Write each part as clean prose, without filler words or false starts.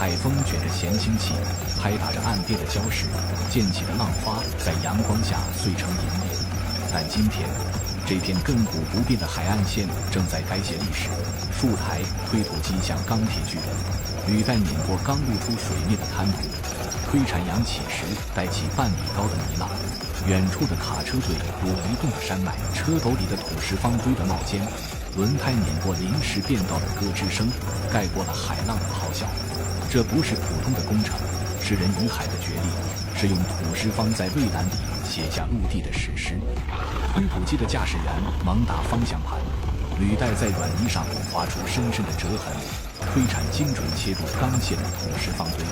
海风卷着咸腥气，拍打着岸边的礁石，溅起的浪花在阳光下碎成银链。但今天，这片亘古不变的海岸线正在改写历史。数台推土机像钢铁巨人，履带碾过刚露出水面的滩涂，推铲扬起时带起半米高的泥浪。远处的卡车队如移动的山脉，车斗里的土石方堆得冒尖，轮胎碾过临时变道的咯吱声，盖过了海浪的咆哮。这不是普通的工程，是人与海的决裂，是用土石方在蔚蓝里写下陆地的史诗。推土机的驾驶员猛打方向盘，履带在软泥上划出深深的折痕，推铲精准切入刚泄的土石方堆。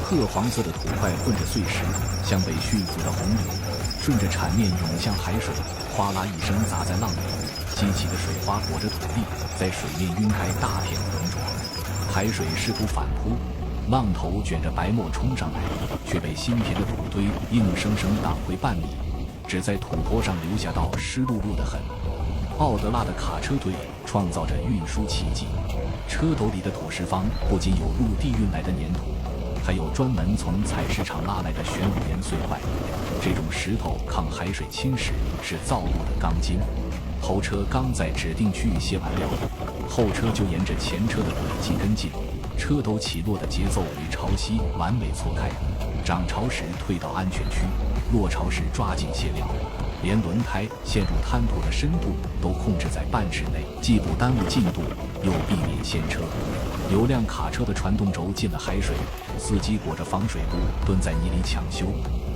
褐黄色的土块混着碎石，像被驯服的红牛，顺着铲面涌向海水，哗啦一声砸在浪里，激起的水花裹着土地，在水面晕开大片浑浊。海水试图反扑，浪头卷着白沫冲上来，却被新填的土堆硬生生挡回半米，只在土坡上留下道湿漉漉的痕。奥德拉的卡车队创造着运输奇迹，车斗里的土石方不仅有陆地运来的粘土，还有专门从采石场拉来的玄武岩碎块。这种石头抗海水侵蚀，是造路的钢筋。头车刚在指定区域卸完料，后车就沿着前车的轨迹跟进，车斗起落的节奏与潮汐完美错开。涨潮时退到安全区，落潮时抓紧卸料，连轮胎陷入滩涂的深度都控制在半尺内，既不耽误进度，又避免陷车。有辆卡车的传动轴进了海水，司机裹着防水布蹲在泥里抢修，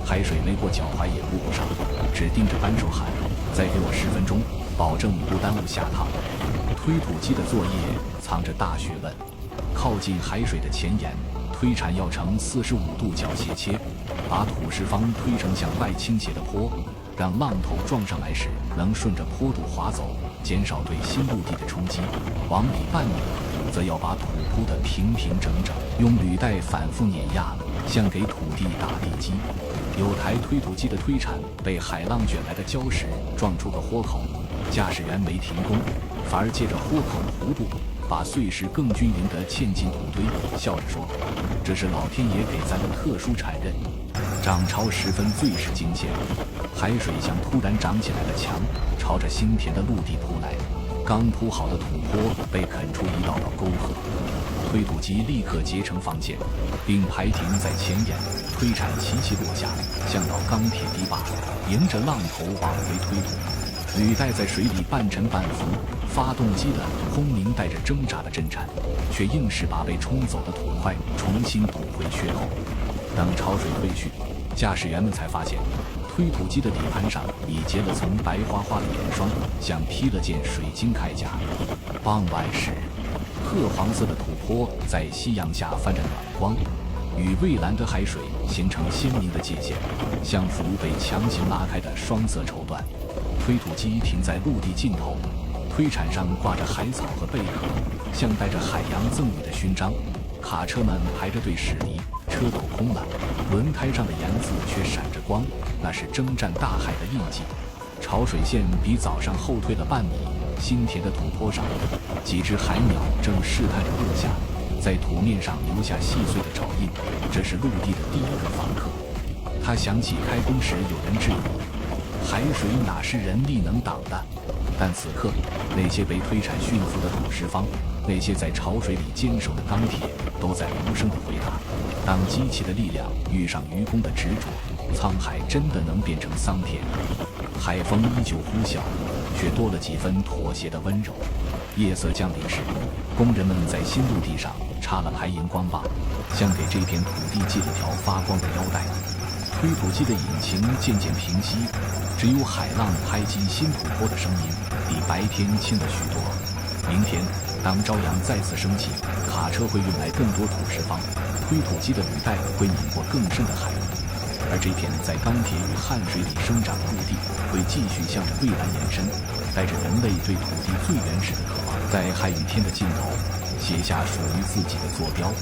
海水没过脚踝也顾不上，只盯着扳手喊：“再给我10分钟，保证不耽误下趟。”推土机的作业藏着大学问。靠近海水的前沿，推铲要呈45度角斜切，把土石方推成向外倾斜的坡，让浪头撞上来时能顺着坡度滑走，减少对新陆地的冲击。往里半米，则要把土铺得平平整整，用履带反复碾压，像给土地打地基。有台推土机的推铲被海浪卷来的礁石撞出个豁口，驾驶员没停工，反而借着豁口的弧度，把碎石更均匀地嵌进土堆，笑着说：“这是老天爷给咱的特殊产刃。”涨潮时分最是惊险，海水像突然长起来的墙，朝着新填的陆地扑来。刚铺好的土坡被啃出一道道沟壑，推土机立刻结成防线，并排停在前沿，推铲齐齐落下，像道钢铁堤坝，迎着浪头往回推土。履带在水里半沉半浮，发动机的轰鸣带着挣扎的震颤，却硬是把被冲走的土块重新堵回缺口。等潮水退去，驾驶员们才发现，推土机的底盘上已结了层白花花的盐霜，像披了件水晶铠甲。傍晚时，褐黄色的土坡在夕阳下泛着暖光，与蔚蓝的海水形成鲜明的界限，像幅被强行拉开的双色绸缎。推土机停在陆地尽头，推铲上挂着海草和贝壳，像带着海洋赠予的勋章。卡车们排着队驶离，车斗空了，轮胎上的盐渍却闪着光，那是征战大海的印记。潮水线比早上后退了半米，新填的土坡上，几只海鸟正试探着落下，在土面上留下细碎的爪印。这是陆地的第一个访客。他想起开工时有人质疑，海水哪是人力能挡的？但此刻，那些被推铲驯服的土石方，那些在潮水里坚守的钢铁，都在无声地回答：当机器的力量遇上愚公的执着，沧海真的能变成桑田。海风依旧呼啸，却多了几分妥协的温柔。夜色降临时，工人们在新陆地上插了排荧光棒，像给这片土地系了条发光的腰带。推土机的引擎渐渐平息，只有海浪拍击新土坡的声音比白天轻了许多。明天，当朝阳再次升起，卡车会运来更多土石方，推土机的履带会拧过更深的海域，而这片在钢铁与汗水里生长的陆地会继续向着蔚蓝延伸，带着人类对土地最原始的渴望，在海与天的尽头写下属于自己的坐标。